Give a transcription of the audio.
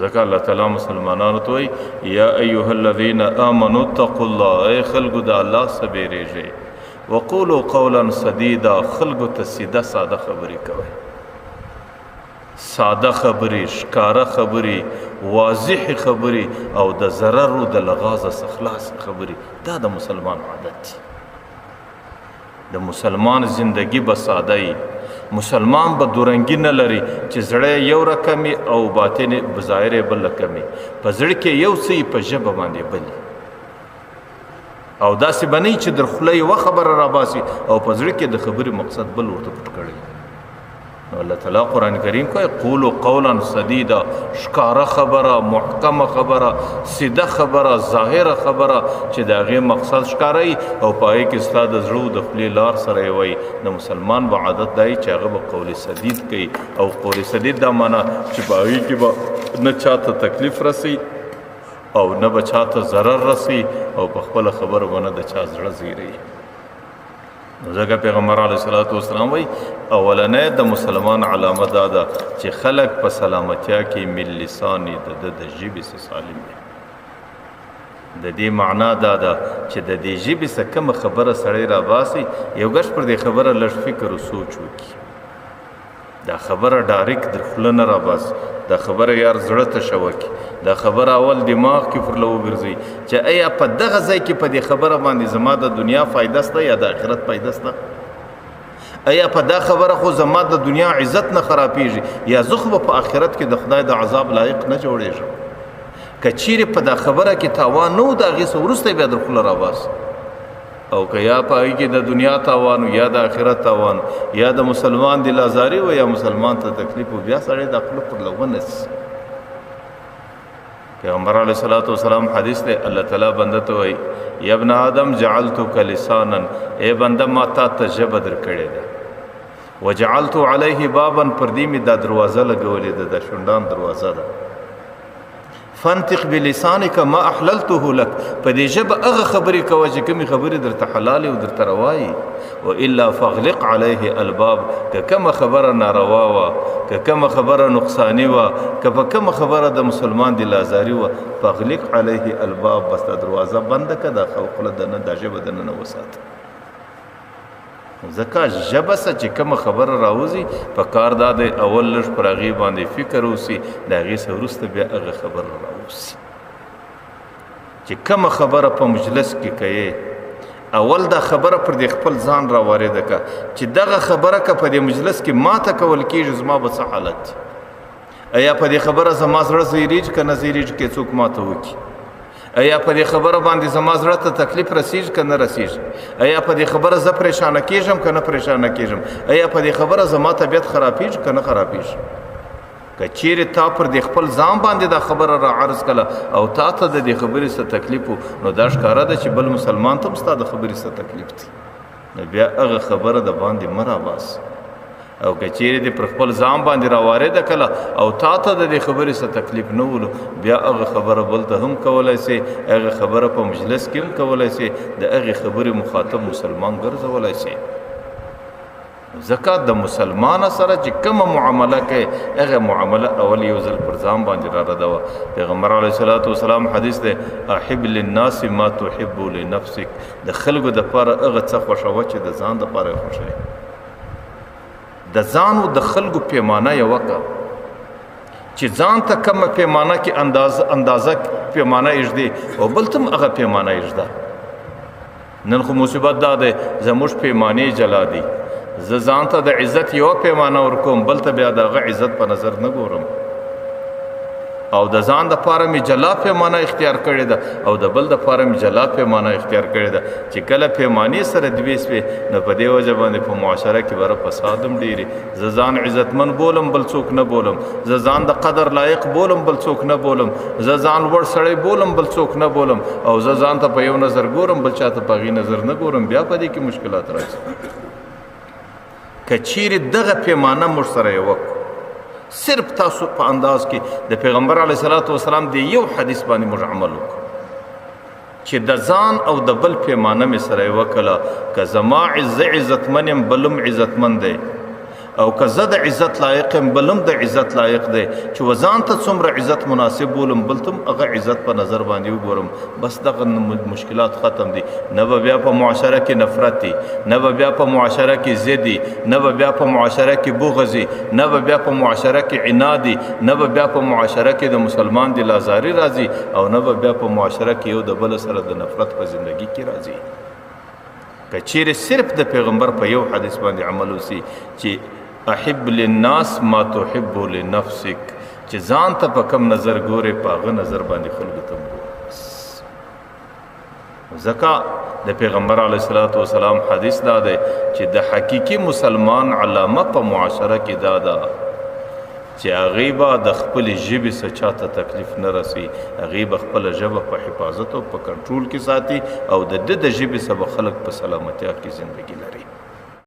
ځکه الله تعالی مسلمانانو ته وایي یا ایها الذین آمنوا اتقوا الله، ای خلکو د الله څخه بیریږئ، وقولوا قولا سدیدا، خلکو ته سیده ساده خبرې کوئ، ساده خبرې، ښکاره خبرې، واضح خبرې او د ضرر او د لغاز څخه خلاص خبرې. دا د مسلمان عادت دی. د مسلمان زندگی به ساده وي، مسلمان به دورنګي نه لري چې زړه یو رقمي او باطن بظاهر بل رقمي، په زړه کې یو څه په ژبه باندې بلی، او داسې بنئ چې در خوله یوه خبره راباسي او په زړه کې د خبرې مقصد بل ورته پټ کړی. نو الله تعالی قرآن کریم کوي قولوا قولا سدیدا، ښکاره خبره، محکمه خبره، سیده خبره، ظاهره خبره چې د هغې مقصد ښکاره وي او په هغې کې ستا د زړه د خولې لار سره یې وایي. د مسلمان به عادت دا وي چې هغه به قول سدید کوي، او قول سدید دا معنا چې په هغې کې به نه چاته تکلیف رسی او نه به چاته ضرر رسی او په خپله خبره به نه د چا زړه زیروي. ځکه پیغمبر علیه الصلاة والسلام وایي اولنی د مسلمان علامه دا ده چې خلک په سلامتیا کې من لساني د ژبې څخه سالم وي. د دې معنا دا ده چې د دې ژبې څخه کومه خبره سړی راباسي، یو ګش پر دې خبره لږ فکر او سوچ وکړي، دا خبره ډایرکټ در خوله نه راباسي، دا خبره یار زړه ته شوکي، دا خبره اول دماغ کې پر لو ګرځي چې ایا په دغه ځای کې په دې خبره باندې زما د دنیا فایده سته یا د آخرت فایده سته، ایا په دا خبره خو زما د دنیا عزت نه خرابېږي یا زه خو په آخرت کې د خدای د عذاب لایق نه جوړېږم. که چیرې په دا خبره کې تاوان نه و د هغې څه وروسته بیا در خوله راباسي، او که یا په هغې کې د دنیا تاوان یا د آخرت تاوان یا د مسلمان دل ازاري و یا مسلمان ته تکلیف و، بیا سړی د خوله پر لو ونیسي. پیغمبر علیه الصلاة والسلام حدیث دی، الله تعالی بنده ته وایي یا ابن آدم جعلتک لسانا، ای بنده ما تا ته ژبه در کړې ده، وجعلت علیه بابا، پر دې مې دا دروازه لګولې ده، د شونډان دروازه ده، فانطق بلسانک ما احللته لك، په دې ژبه هغه خبرې کوه چې کومې خبرې درته حلالې او درته روا وي، والا فاغلق علیه الباب، که کومه خبره ناروا وه، که کومه خبره نقصاني وه، که په کومه خبره د مسلمان دل ازاري وه، فاغلق علیه الباب، بس دا دروازه بنده که دا خوله دنه دا ژبه دننه وساته. ځکه ژبه څه چې کومه خبره راوځي په کار دا دی اول لږ پر هغې باندې فکر وسي، د هغې څه وروسته بیا هغه خبره راوځي. چې کومه خبره په مجلس کې کوې اول دا خبره پر دې خپل ځان راوارده که چې دغه خبره که په دې مجلس کې ماته کول کېږي زما به څه حالت دی، ایا په دې خبره زما زړه زیریږي که نه زیریږي که څوک ماته وکړي، ایا په دې خبره باندې زما زړه ته تکلیف رسیږي که نه رسیږي، ایا په دې خبره زه پریشانه کېږم که نه پریشانه کېږم، ایا په دې خبره زما طبیعت خرابېږي که نه خرابېږي. که چیرې تا پر دې خپل ځان باندې دا خبره را عرض کړه او تا ته د دې خبرې څه تکلیف و، نو دا ښکاره ده چې بل مسلمان ته هم ستا د خبرې څه تکلیف دی، نو بیا هغه خبره د باندې مه راباسه. او که چیرې دې پر خپل ځان باندې راوارده کړه او تا ته د دې خبرې څه تکلیف نه ولو، بیا هغه خبره بل ته هم کولی سې، هغه خبره په مجلس کې هم کولی سې، د هغې خبرې مخاطب مسلمان ګرځولی سې. ځکه د مسلمان سره چې کومه معامله کوي هغه معامله اول یو ځل پر ځان باندې را ردوه. پیغمبر علیه الصلاة والسلام حدیث دی احب للناس ما تحب لنفسک، د خلکو دپاره هغه څه خوښوه چې د ځان دپاره یې خوښوي. د ځان او د خلکو پیمانه یې وکړه چې ځان ته کومه پیمانه کې اندازه پیمانه ایږدي او بل ته هم هغه پیمانه ایږده. نن خو مصیبت دا دی زموږ پیمانې جلا دي، زه ځان ته د عزت یوه پیمانه ورکوم، بل ته بیا د هغه عزت په نظر نه ګورم، او د ځان دپاره مې جلا پیمانه اختیار کړې ده او د بل دپاره مې جلا پیمانه اختیار کړې ده. چې کله پیمانې سره دوې سوې نو په دې وجه باندې په معاشره کې بره فساد هم ډېرې. زه ځان عزتمن بولم بل څوک نه بولم، زه ځان د قدر لایق بولم بل څوک نه بولم، زه ځان لوړ سړی بولم بل څوک نه بولم، او زه ځان ته په یو نظر ګورم بل چاته په هغې نظر نه ګورم، بیا په دې کې مشکلات راځي. که چیرې دغه پیمانه موږ سره یې وکړو، صرف تاسو په انداز کې د پیغمبر علیه الصلاة والسلام د یو حدیث باندې موږ عمل وکړو چې د ځان او د بل پیمانه مې سره یې وکړله، که زما عزتمن یم بل هم عزتمن دی، او که زه د عزت لایق یم بلم د عزت لایق دی چې وځان ته څومره عزت مناسب بولم بل ته هغه عزت په نظر باندې وګورم بس دغه مشکلات ختم دي نه به بیا په معاشره کې نفرت دي نه به بیا په معاشره کې ضد دي نه به بیا په معاشره کې بغض دي نه به بیا په معاشره کې عناد دي نه به بیا په معاشره کې د مسلمان د لازاري راځي او نه به بیا په معاشره کې یو د بل سره د نفرت په زندگی کې راځي که چیرې صرف د پیغمبر په یو حدیث باندې عمل وسی چې احب للناس ما تحب لنفسك چې ځان ته په کم نظر ګورې په هغه نظر باندې خلکو ته ګورې ځکه د پیغمبر علیه الصلاۃ والسلام حدیث دا دی چې د حقیقي مسلمان علامه په معاشره کې دا ده چې هغې به د خپلې ژبې څه چاته تکلیف نه رسي هغې به خپله ژبه په حفاظت او په کنټرول کې ساتي او د ده د ژبې څخه به خلک په سلامتیا کې زندگی لري